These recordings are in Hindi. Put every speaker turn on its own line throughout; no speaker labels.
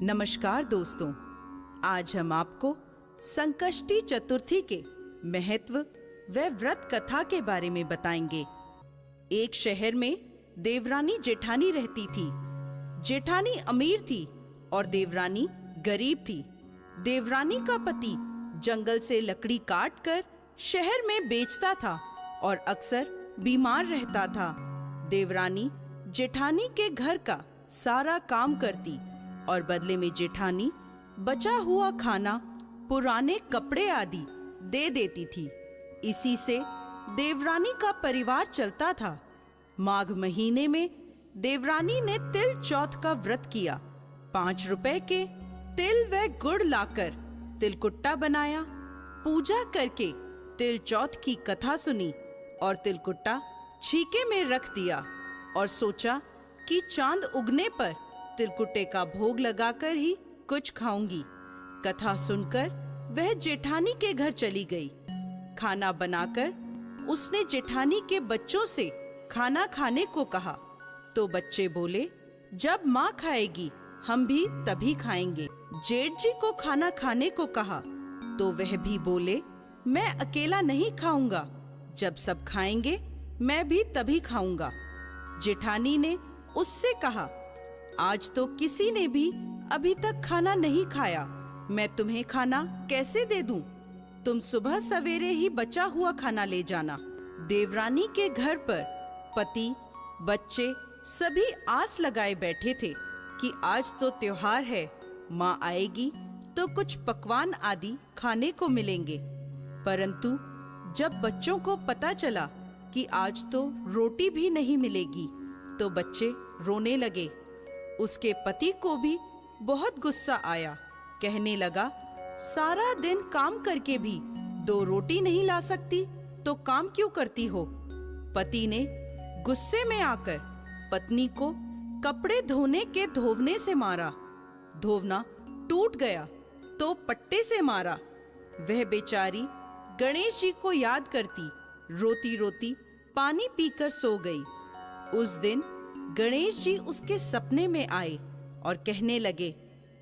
नमस्कार दोस्तों, आज हम आपको संकष्टी चतुर्थी के महत्व व व्रत कथा के बारे में बताएंगे। एक शहर में देवरानी जेठानी रहती थी। जेठानी अमीर थी और देवरानी गरीब थी। देवरानी का पति जंगल से लकड़ी काट कर शहर में बेचता था और अक्सर बीमार रहता था। देवरानी जेठानी के घर का सारा काम करती और बदले में जेठानी बचा हुआ खाना, पुराने कपड़े आदि दे देती थी। इसी से देवरानी का परिवार चलता था। माघ महीने में देवरानी ने तिल चौथ का व्रत किया। 5 रुपए के तिल व गुड़ लाकर तिलकुट्टा बनाया। पूजा करके तिल चौथ की कथा सुनी और तिलकुट्टा छीके में रख दिया और सोचा कि चांद उगने पर तिलकुट्टे का भोग लगाकर ही कुछ खाऊंगी। कथा सुनकर वह जेठानी के घर चली गई। खाना बनाकर उसने जेठानी के बच्चों से खाना खाने को कहा तो बच्चे बोले, जब माँ खाएगी हम भी तभी खाएंगे। जेठ जी को खाना खाने को कहा तो वह भी बोले, मैं अकेला नहीं खाऊंगा, जब सब खाएंगे मैं भी तभी खाऊंगा। जेठानी ने उससे कहा, आज तो किसी ने भी अभी तक खाना नहीं खाया, मैं तुम्हें खाना कैसे दे दूं? तुम सुबह सवेरे ही बचा हुआ खाना ले जाना। देवरानी के घर पर पति, बच्चे सभी आस लगाए बैठे थे कि आज तो त्योहार है, माँ आएगी तो कुछ पकवान आदि खाने को मिलेंगे। परंतु जब बच्चों को पता चला कि आज तो रोटी भी नहीं मिलेगी तो बच्चे रोने लगे। उसके पति को भी बहुत गुस्सा आया। कहने लगा, सारा दिन काम करके भी 2 रोटी नहीं ला सकती तो काम क्यों करती हो? पति ने गुस्से में आकर पत्नी को कपड़े धोने के धोवने से मारा। धोवना टूट गया तो पट्टे से मारा। वह बेचारी गणेश जी को याद करती रोती रोती पानी पीकर सो गई। उस दिन गणेश जी उसके सपने में आए और कहने लगे,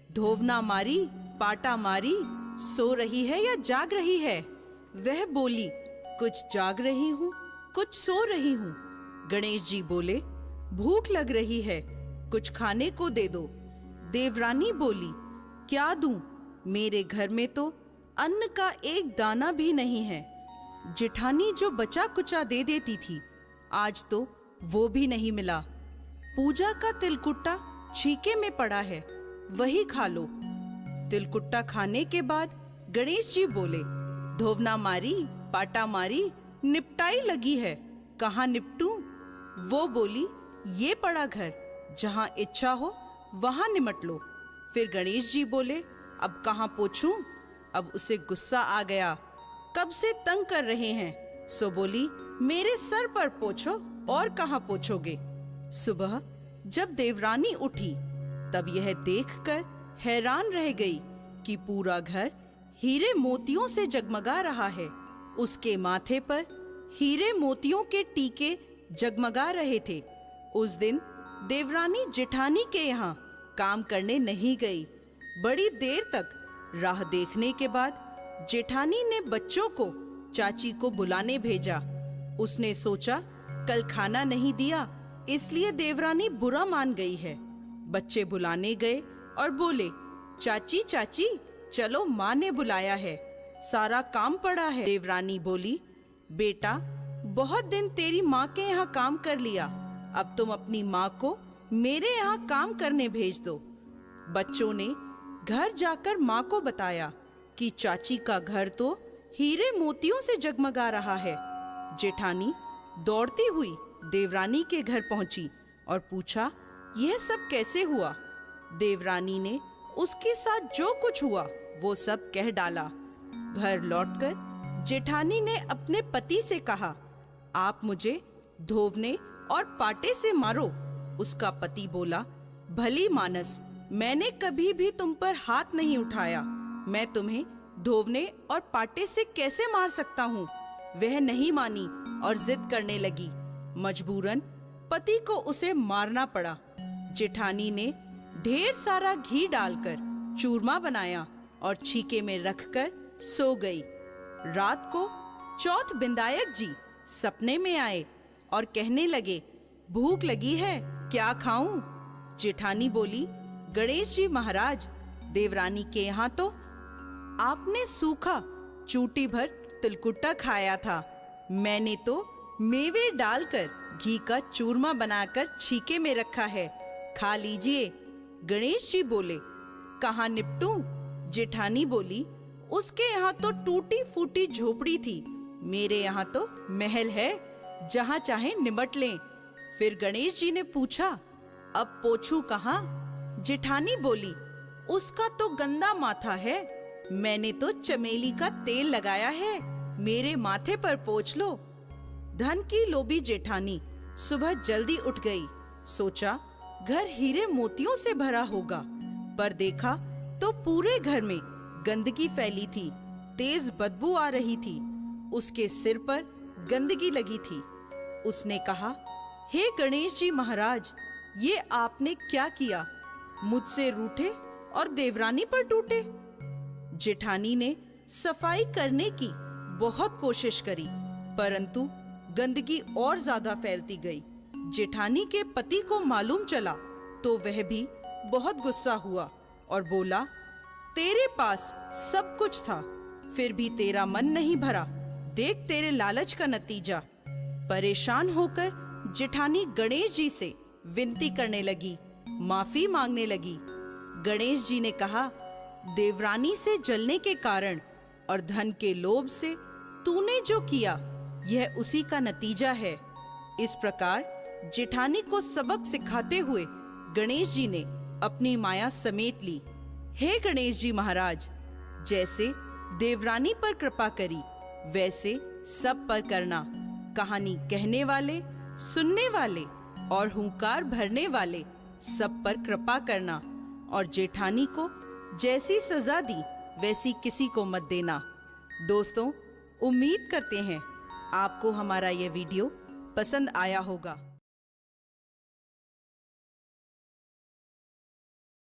धोवना मारी, पाटा मारी, सो रही है या जाग रही है? वह बोली, कुछ जाग रही हूँ, कुछ सो रही हूँ। गणेश जी बोले, भूख लग रही है, कुछ खाने को दे दो। देवरानी बोली, क्या दूं? मेरे घर में तो अन्न का एक दाना भी नहीं है। जेठानी जो बचा कुचा दे देती थी, आज तो वो भी नहीं मिला। पूजा का तिलकुट्टा छीके में पड़ा है, वही खा लो। तिलकुट्टा खाने के बाद गणेश जी बोले, धोवना मारी, पाटा मारी, निपटाई लगी है, कहाँ निपटूं? वो बोली, ये पड़ा घर, जहाँ इच्छा हो वहां निमट लो। फिर गणेश जी बोले, अब कहाँ पोछूं? अब उसे गुस्सा आ गया, कब से तंग कर रहे हैं। सो बोली, मेरे सर पर पोछो, और कहाँ पोछोगे? सुबह जब देवरानी उठी तब यह देखकर हैरान रह गई कि पूरा घर हीरे मोतियों से जगमगा रहा है। उसके माथे पर हीरे मोतियों के टीके जगमगा रहे थे। उस दिन देवरानी जेठानी के यहाँ काम करने नहीं गई। बड़ी देर तक राह देखने के बाद जेठानी ने बच्चों को चाची को बुलाने भेजा। उसने सोचा, कल खाना नहीं दिया इसलिए देवरानी बुरा मान गई है। बच्चे बुलाने गए और बोले, चाची चाची चलो, माँ ने बुलाया है, सारा काम पड़ा है। देवरानी बोली, बेटा बहुत दिन तेरी माँ के यहाँ काम कर लिया, अब तुम अपनी माँ को मेरे यहाँ काम करने भेज दो। बच्चों ने घर जाकर माँ को बताया कि चाची का घर तो हीरे मोतियों से जगमगा रहा है। जेठानी दौड़ती हुई देवरानी के घर पहुंची और पूछा, यह सब कैसे हुआ? देवरानी ने उसके साथ जो कुछ हुआ वो सब कह डाला। घर लौटकर जेठानी ने अपने पति से कहा, आप मुझे धोवने और पाटे से मारो। उसका पति बोला, भली मानस, मैंने कभी भी तुम पर हाथ नहीं उठाया, मैं तुम्हें धोवने और पाटे से कैसे मार सकता हूँ? वह नहीं मानी और जिद करने लगी। मजबूरन पति को उसे मारना पड़ा। जेठानी ने ढेर सारा घी डालकर चूरमा बनाया और छीके में रखकर सो गई। रात को चौथ बिंदायक जी सपने में आए और कहने लगे, भूख लगी है, क्या खाऊं? जेठानी बोली, गणेश जी महाराज, देवरानी के यहाँ तो आपने सूखा चूटी भर तिलकुट्टा खाया था, मैंने तो मेवे डालकर घी का चूरमा बनाकर छीके में रखा है, खा लीजिए। गणेश जी बोले, कहाँ निपटूं? जेठानी बोली, उसके यहाँ तो टूटी फूटी झोपड़ी थी, मेरे यहाँ तो महल है, जहाँ चाहे निमट लें। फिर गणेश जी ने पूछा, अब पोछूं कहाँ? जेठानी बोली, उसका तो गंदा माथा है, मैंने तो चमेली का तेल लगाया है, मेरे माथे पर पोंछ लो। धन की लोभी जेठानी सुबह जल्दी उठ गई। सोचा घर हीरे मोतियों से भरा होगा, पर देखा तो पूरे घर में गंदगी फैली थी, तेज बदबू आ रही थी, उसके सिर पर गंदगी लगी थी। उसने कहा, हे गणेश जी महाराज, ये आपने क्या किया? मुझसे रूठे और देवरानी पर टूटे। जेठानी ने सफाई करने की बहुत कोशिश करी, परंतु गंदगी और ज्यादा फैलती गई। जेठानी के पति को मालूम चला तो वह भी बहुत गुस्सा हुआ और बोला, तेरे पास सब कुछ था, फिर भी तेरा मन नहीं भरा, देख तेरे लालच का नतीजा। परेशान होकर जेठानी गणेश जी से विनती करने लगी, माफी मांगने लगी। गणेश जी ने कहा, देवरानी से जलने के कारण और धन के लोभ से तूने जो किया, यह उसी का नतीजा है। इस प्रकार जेठानी को सबक सिखाते हुए गणेश जी ने अपनी माया समेट ली। हे गणेश जी महाराज, जैसे देवरानी पर कृपा करी, वैसे सब पर करना। कहानी कहने वाले, सुनने वाले और हुंकार भरने वाले सब पर कृपा करना, और जेठानी को जैसी सजा दी वैसी किसी को मत देना। दोस्तों, उम्मीद करते हैं आपको हमारा यह वीडियो पसंद आया होगा।